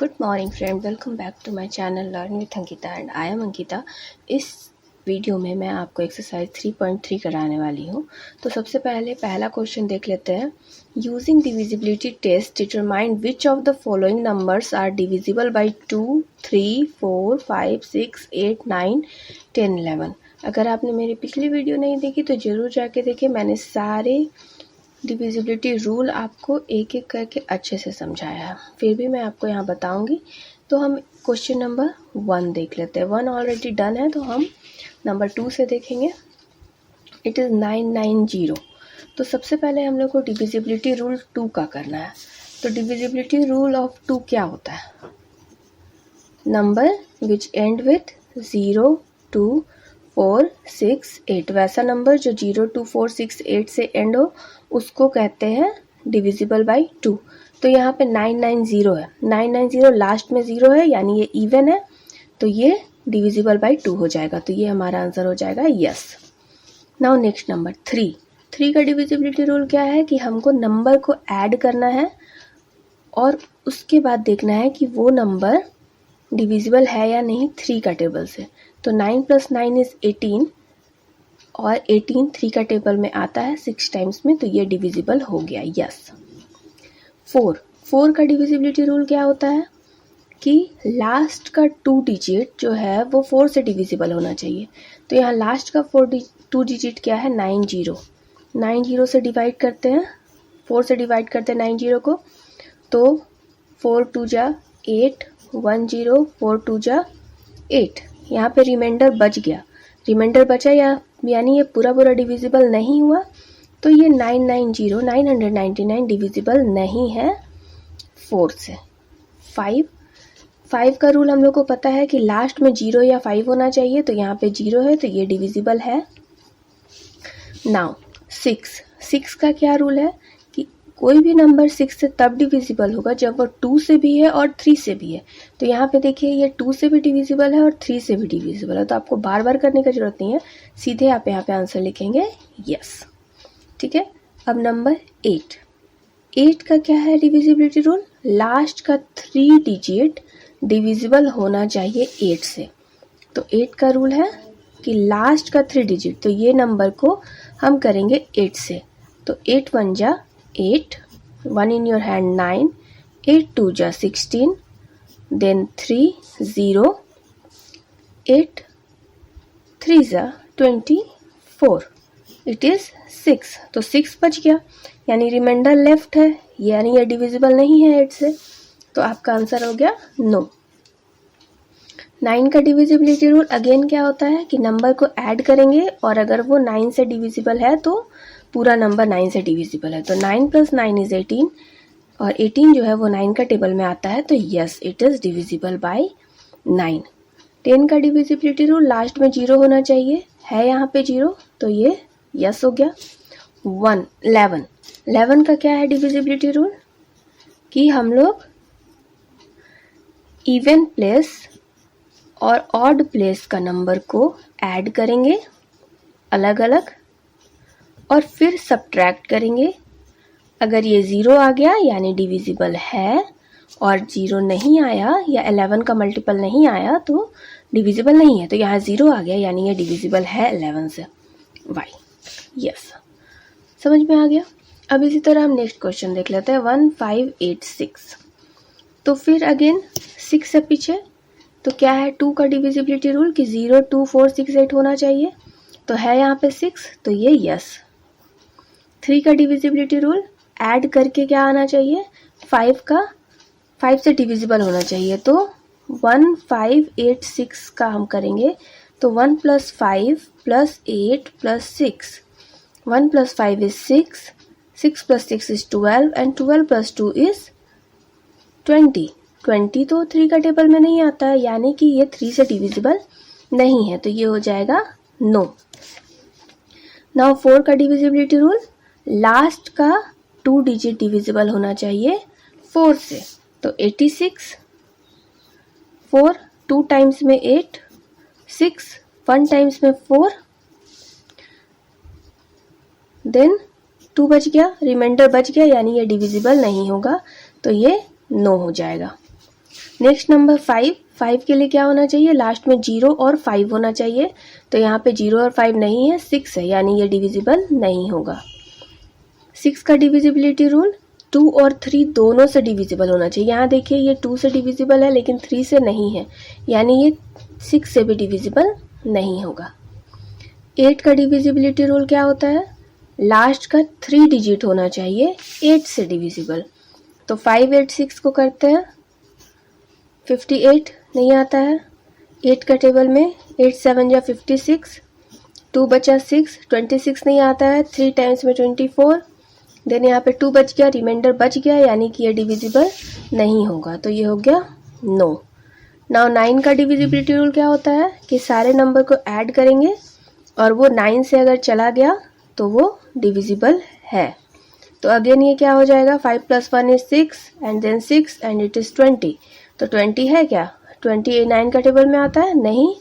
Good morning friend, welcome back to my channel learn with Ankita and I am Ankita. इस video में मैं आपको exercise 3.3 कराने वाली हूँ। तो सबसे पहले पहला क्वेश्चन देख लेते हैं। Using divisibility test determine which of the following numbers are divisible by 2, 3, 4, 5, 6, 8, 9, 10, 11। अगर आपने मेरी पिछली वीडियो नहीं देखी तो ज़रूर जाके देखिए। मैंने सारे डिविजिबिलिटी रूल आपको एक एक करके अच्छे से समझाया है, फिर भी मैं आपको यहाँ बताऊंगी। तो हम क्वेश्चन नंबर 1 देख लेते हैं। 1 ऑलरेडी डन है, तो हम नंबर 2 से देखेंगे। It is 990। तो सबसे पहले हम लोग को डिविजिबिलिटी रूल 2 का करना है। तो डिविजिबिलिटी रूल ऑफ 2 क्या होता है? Number which and with 0, 2, 4, 6, 8। वैसा नंबर जो 0, 2, 4, 6, 8 से एंड हो उसको कहते हैं डिविजिबल बाई 2। तो यहाँ पे 990 है। 990 लास्ट में 0 है, यानी ये इवन है, तो ये डिविजिबल बाई 2 हो जाएगा। तो ये हमारा आंसर हो जाएगा यस। Now next number 3। 3 का डिविजिबिलिटी रूल क्या है कि हमको नंबर को ऐड करना है और उसके बाद देखना है कि वो नंबर डिविजिबल है या नहीं 3 का टेबल से। तो 9 + 9 इज़ 18 और 18 3 का टेबल में आता है 6 टाइम्स में, तो ये डिविजिबल हो गया यस। 4 का डिविजिबिलिटी रूल क्या होता है कि लास्ट का 2 डिजिट जो है वो 4 से डिविजिबल होना चाहिए। तो यहाँ लास्ट का 2 डिजिट क्या है? 90। 90 से डिवाइड करते हैं, 4 से डिवाइड करते हैं 90 को, तो 4 2 जा 8, 1 0, 4 2 जा 8। यहाँ पे रिमाइंडर बच गया। रिमाइंडर बचा यानी ये पूरा डिविजिबल नहीं हुआ, तो ये 999 डिविजिबल नहीं है 4 से। 5 का रूल हम लोग को पता है कि लास्ट में 0 या 5 होना चाहिए, तो यहाँ पे 0 है, तो ये डिविजिबल है। नाउ 6 का क्या रूल है कि कोई भी नंबर 6 से तब डिविजिबल होगा जब वो 2 से भी है और 3 से भी है। तो यहाँ पे देखिए ये 2 से भी डिविजिबल है और 3 से भी डिविजिबल है, तो आपको बार बार करने की जरूरत नहीं है, सीधे आप यहाँ पे आंसर लिखेंगे यस। ठीक है। अब नंबर 8 का क्या है डिविजिबिलिटी रूल? लास्ट का 3 डिजिट डिविजिबल होना चाहिए 8 से। तो 8 का रूल है कि लास्ट का 3 डिजिट, तो ये नंबर को हम करेंगे 8 से। तो 8 1 जा 8, 1 इन योर हैंड 9, 8 2 जा 16, देन 3 0, 8 3 जा 24। It is 6। तो 6 बच गया, यानी रिमाइंडर लेफ्ट है, यानी ये डिविजिबल नहीं है 8 से। तो आपका आंसर हो गया नो। 9 का डिविजिबिलिटी रूल अगेन क्या होता है कि नंबर को ऐड करेंगे और अगर वो 9 से डिविजिबल है तो पूरा नंबर 9 से डिविजिबल है। तो 9 + 9 इज़ 18 और 18 जो है वो 9 का टेबल में आता है, तो yes it is divisible by 9। 10 का डिविजिबिलिटी रूल लास्ट में 0 होना चाहिए, है यहाँ पे 0, तो ये यस हो गया। 11 का क्या है डिविजिबिलिटी रूल कि हम लोग इवन प्लेस और ऑड प्लेस का नंबर को ऐड करेंगे अलग अलग और फिर सब्ट्रैक्ट करेंगे। अगर ये 0 आ गया यानी डिविजिबल है और 0 नहीं आया या 11 का मल्टीपल नहीं आया तो डिविजिबल नहीं है। तो यहाँ 0 आ गया यानी ये डिविजिबल है 11 से। वाई यस, समझ में आ गया। अब इसी तरह हम नेक्स्ट क्वेश्चन देख लेते हैं। 1586। तो फिर अगेन 6 से पीछे, तो क्या है 2 का डिविजिबिलिटी रूल कि 0 2 4 6 8 होना चाहिए, तो है यहाँ पे 6, तो ये यस। 3 का डिविजिबिलिटी रूल ऐड करके क्या आना चाहिए? 5 से डिविजिबल होना चाहिए, तो 1586 का हम करेंगे, तो 1 + 5 + 8 + 6। 1 + 5 is 6, 6 + 6 is 12 and 12 + 2 is 20। 20 तो 3 का टेबल में नहीं आता है, यानी कि ये 3 से डिविजिबल नहीं है, तो ये हो जाएगा नो। नाउ 4 का डिविजिबिलिटी रूल लास्ट का 2 डिजिट डिविजिबल होना चाहिए 4 से। तो 86, 4 2 टाइम्स में 8, 6 1 टाइम्स में 4, देन 2 बच गया, रिमाइंडर बच गया, यानी ये डिविजिबल नहीं होगा, तो ये नो हो जाएगा। नेक्स्ट नंबर 5, 5 के लिए क्या होना चाहिए, लास्ट में 0 और 5 होना चाहिए। तो यहाँ पे 0 और 5 नहीं है, 6 है, यानी ये डिविजिबल नहीं होगा। 6 का डिविजिबिलिटी रूल, 2 और 3 दोनों से डिविजिबल होना चाहिए। यहाँ देखिए ये 2 से डिविजिबल है लेकिन 3 से नहीं है, यानी ये 6 से भी डिविजिबल नहीं होगा। 8 का डिविजिबिलिटी रूल क्या होता है, लास्ट का 3 डिजिट होना चाहिए 8 से डिविजिबल। तो 5 8 6 को करते हैं, 58 नहीं आता है। 8 का टेबल में 8 7 या 56, 2 बचा 6, 26 नहीं आता है। 3 टाइम्स में 24, देन यहाँ पे 2 बच गया, रिमाइंडर बच गया, यानी कि ये डिविजिबल नहीं होगा। तो ये हो गया नो। नाउ 9 का डिविजिबिलिटी रूल क्या होता है कि सारे नंबर को ऐड करेंगे और वो 9 से अगर चला गया तो वो डिविजिबल है। तो अगेन ये क्या हो जाएगा, 5 + 1 is 6 and then 6 and it is 20। तो 20 है क्या, 20 9 का टेबल में आता है नहीं,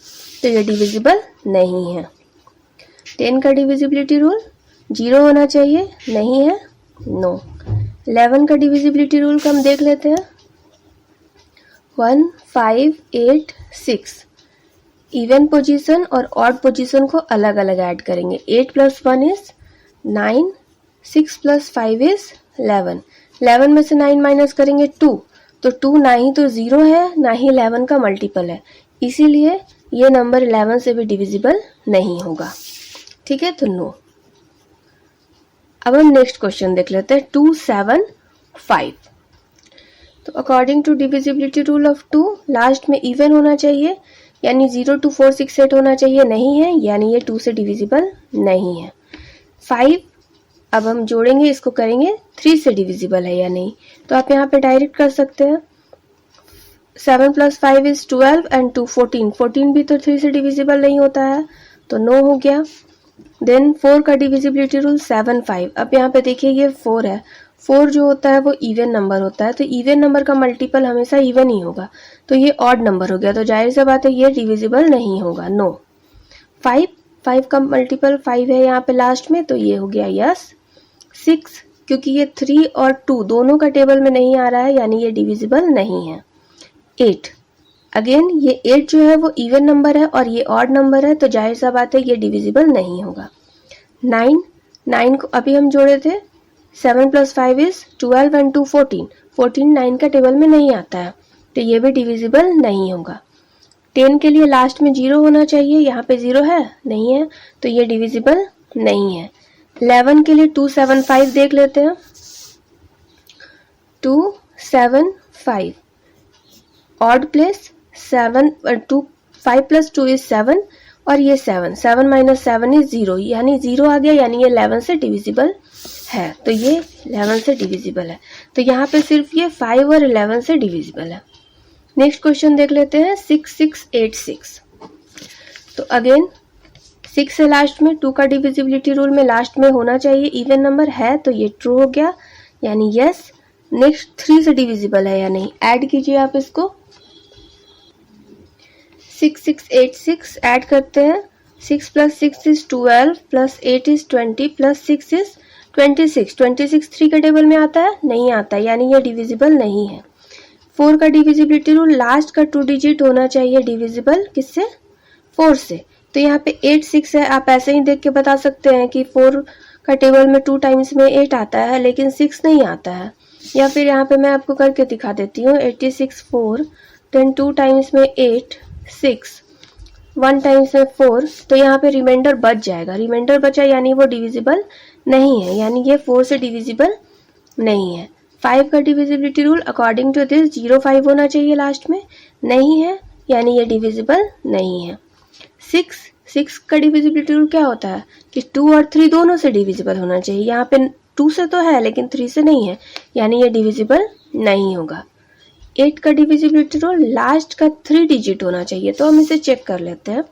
तो ये डिविजिबल नहीं है। 10 का डिविजिबिलिटी रूल, 0 होना चाहिए, नहीं है, नो। 11 का डिविजिबिलिटी रूल का हम देख लेते हैं, 1 5 8 6। इवन पोजीशन और ऑड पोजीशन को अलग अलग ऐड करेंगे। 8 + 1 is 9, 6 + 5 is 11। 11 में से 9 माइनस करेंगे 2, तो 2 ना ही तो 0 है ना ही 11 का मल्टीपल है, इसीलिए ये नंबर 11 से भी डिविजिबल नहीं होगा। ठीक है, तो नो। अब हम नेक्स्ट क्वेश्चन देख लेते हैं, 2 7 5। तो according to divisibility rule of 2, last में इवन होना चाहिए, यानी 0 2 4 6 8 होना चाहिए, नहीं है, यानी ये 2 से डिविजिबल नहीं है। 5 अब हम जोड़ेंगे, इसको करेंगे 3 से डिविजिबल है या नहीं, तो आप यहाँ पे डायरेक्ट कर सकते हैं। 7 + 5 is 12 एंड 2 14, 14 भी तो 3 से डिविजिबल नहीं होता है, तो नो हो गया। देन 4 का डिविजिबिलिटी रूल 7 5। अब यहाँ पे देखिए ये 4 है, 4 जो होता है वो इवन नंबर होता है, तो इवन नंबर का मल्टीपल हमेशा इवन ही होगा, तो ये ऑड नंबर हो गया, तो जाहिर सी बात है ये डिविजिबल नहीं होगा, नो। 5 का मल्टीपल 5 है यहाँ पे लास्ट में, तो ये हो गया यस। 6 क्योंकि ये 3 और 2 दोनों का टेबल में नहीं आ रहा है, यानी ये डिविजिबल नहीं है। 8 अगेन ये 8 जो है वो इवन नंबर है और ये ऑड नंबर है, तो जाहिर सा बात है ये डिविजिबल नहीं होगा। 9 को अभी हम जोड़े थे, 7 + 5 is 12 एंड 2 14, 14 9 का टेबल में नहीं आता है, तो ये भी डिविजिबल नहीं होगा। 10 के लिए लास्ट में 0 होना चाहिए, यहाँ पे 0 है, नहीं है, तो ये डिविजिबल नहीं है। 11 के लिए 2 7 5 देख लेते हैं, 2 7 5 ऑड प्लेस 7 2 5 + 2 is 7 और ये 7 7 - 7 is 0, यानी 0 आ गया, यानी ये 11 से डिविजिबल है, तो ये 11 से डिविजिबल है। तो यहाँ पे सिर्फ ये 5 और 11 से डिविजिबल है। नेक्स्ट क्वेश्चन देख लेते हैं, 6 6 8 6। तो अगेन 6 है लास्ट में, 2 का डिविजिबिलिटी रूल में लास्ट में होना चाहिए इवन नंबर है, तो ये ट्रू हो गया, यानी यस। नेक्स्ट 3 से डिविजिबल है या नहीं, ऐड कीजिए आप इसको, 6 6 8 6 ऐड करते हैं, 6 + 6 is 12 + 8 is 20 + 6 is 26। 26 3 के टेबल में आता है, नहीं आता, यानी ये डिविजिबल नहीं है। 4 का डिविजिबिलिटी रूल, लास्ट का 2 डिजिट होना चाहिए डिविजिबल किससे, 4 से, तो यहाँ पे 8 6 है, आप ऐसे ही देख के बता सकते हैं कि 4 का टेबल में 2 टाइम्स में 8 आता है लेकिन 6 नहीं आता है, या फिर यहाँ पे मैं आपको करके दिखा देती हूँ, 86 4 देन 2 टाइम्स में 8 6 1 टाइम्स में 4, तो यहाँ पे रिमाइंडर बच जाएगा, रिमाइंडर बचा यानी वो डिविजिबल नहीं है, यानी ये 4 से डिविजिबल नहीं है। 5 का divisibility rule according to this 0 5 होना चाहिए लास्ट में, नहीं है, यानी ये डिविजिबल नहीं है। 6 का डिविजिबिलिटी रूल क्या होता है कि 2 और 3 दोनों से डिविजिबल होना चाहिए, यहाँ पे 2 से तो है लेकिन 3 से नहीं है, यानी ये डिविजिबल नहीं होगा। 8 का डिविजिबिलिटी रूल, लास्ट का 3 डिजिट होना चाहिए, तो हम इसे चेक कर लेते हैं।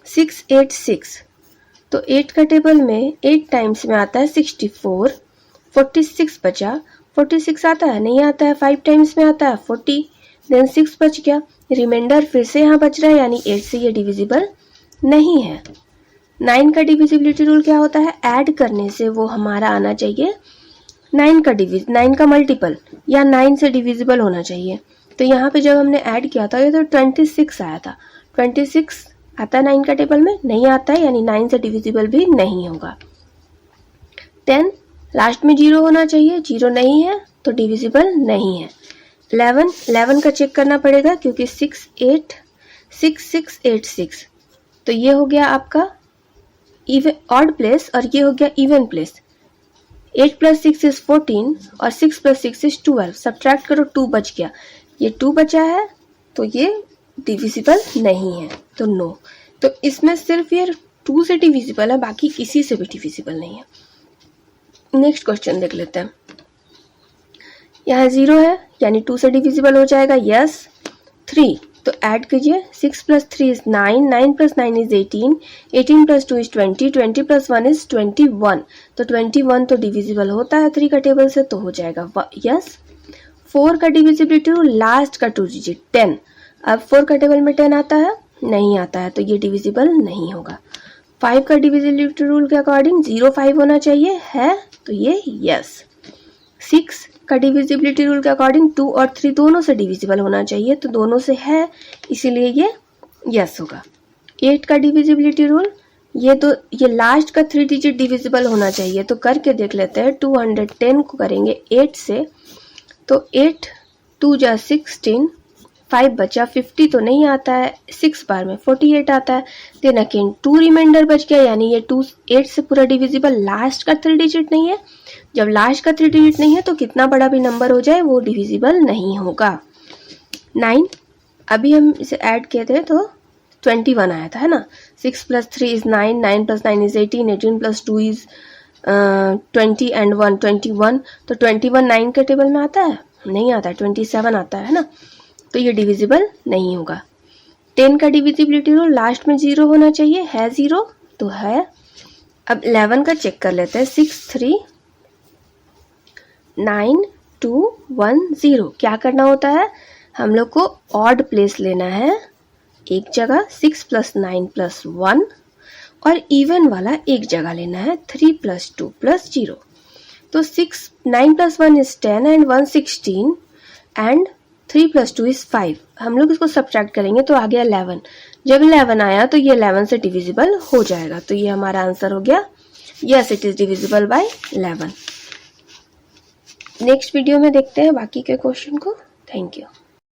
6 8 6, तो 8 का टेबल में 8 टाइम्स में आता है 64, 46 बचा, 46 आता है, नहीं आता है, 5 टाइम्स में आता है 40, देन 6 बच गया, रिमाइंडर फिर से यहाँ बच रहा है, यानी 8 से ये डिविजिबल नहीं है। 9 का डिविजिबिलिटी रूल क्या होता है, ऐड करने से वो हमारा आना चाहिए 9 का मल्टीपल या 9 से डिविजिबल होना चाहिए, तो यहाँ पे जब हमने ऐड किया था ये तो 26 आया था। 26 आता है 9 का टेबल में? नहीं आता है, यानी 9 से डिविजिबल भी नहीं होगा। 10 लास्ट में 0 होना चाहिए, 0 नहीं है तो डिविजिबल नहीं है। 11 का चेक करना पड़ेगा क्योंकि 6686, तो ये हो गया आपका इवन ऑड प्लेस और ये हो गया इवन प्लेस। 8 + 6 इज 14 और 6 + 6 इज 12। सब्ट्रैक्ट करो, 2 बच गया, ये 2 बचा है तो ये डिविजिबल नहीं है, तो नो। तो इसमें सिर्फ ये 2 से डिविजिबल है, बाकी किसी से भी डिविजिबल नहीं है। नेक्स्ट क्वेश्चन देख लेते हैं। यहाँ 0 है यानी 2 से डिविजिबल हो जाएगा, यस। 3 तो ऐड कीजिए, 6 + 3 इज 9, 9 + 9 इज 18, 18 + 2 इज 20, 20 + 1 इज 21। तो 21 तो डिविजिबल होता है 3 का टेबल से, तो हो जाएगा यस। 4 का डिविजिबिलिटी रूल, लास्ट का 2 डिजिट 10। अब 4 का टेबल में 10 आता है? नहीं आता है, तो ये डिविजिबल नहीं होगा। 5 का डिविजिबिलिटी रूल के अकॉर्डिंग 0, 5 होना चाहिए, है तो ये यस। 6 का डिविजिबिलिटी रूल के अकॉर्डिंग 2 और 3 दोनों से डिविजिबल होना चाहिए, तो दोनों से है इसीलिए ये यस होगा। 8 का डिविजिबिलिटी रूल, ये लास्ट का 3 डिजिट डिविजिबल होना चाहिए, तो करके देख लेते हैं। 210 को करेंगे 8 से, तो 8 2 जा 16, 5 बचा, 50 तो नहीं आता है, 6 बार में 48 आता है, देन अगेन 2 रिमाइंडर बच गया, यानी ये 2 8 से पूरा डिविजिबल, लास्ट का 3 डिजिट नहीं है। जब लास्ट का 3 डिजिट नहीं है तो कितना बड़ा भी नंबर हो जाए वो डिविजिबल नहीं होगा। 9 अभी हम इसे ऐड किए थे तो 21 आया था, है ना। 6 + 3 इज 9, 9 + 9 इज 18, 18 + 2 इज 20 एंड 1 21। तो 21 9 के टेबल में आता है? नहीं आता है, 27 आता है ना, तो ये डिविजिबल नहीं होगा। 10 का डिविजिबिलिटी रूल, लास्ट में 0 होना चाहिए, है 0 तो है। अब 11 का चेक कर लेते हैं। 6 3 9 2 1 0। क्या करना होता है, हम लोग को ऑड प्लेस लेना है एक जगह, 6 + 9 + 1, और इवन वाला एक जगह लेना है, 3 + 2 + 0। तो 9 + 1 इज 10 एंड 1 16 एंड 3 + 2 इज 5। हम लोग इसको सब्ट्रैक्ट करेंगे तो आ गया 11। जब 11 आया तो ये 11 से डिविजिबल हो जाएगा, तो ये हमारा आंसर हो गया yes, it is divisible by 11। Next video में देखते हैं बाकी के क्वेश्चन को। Thank you.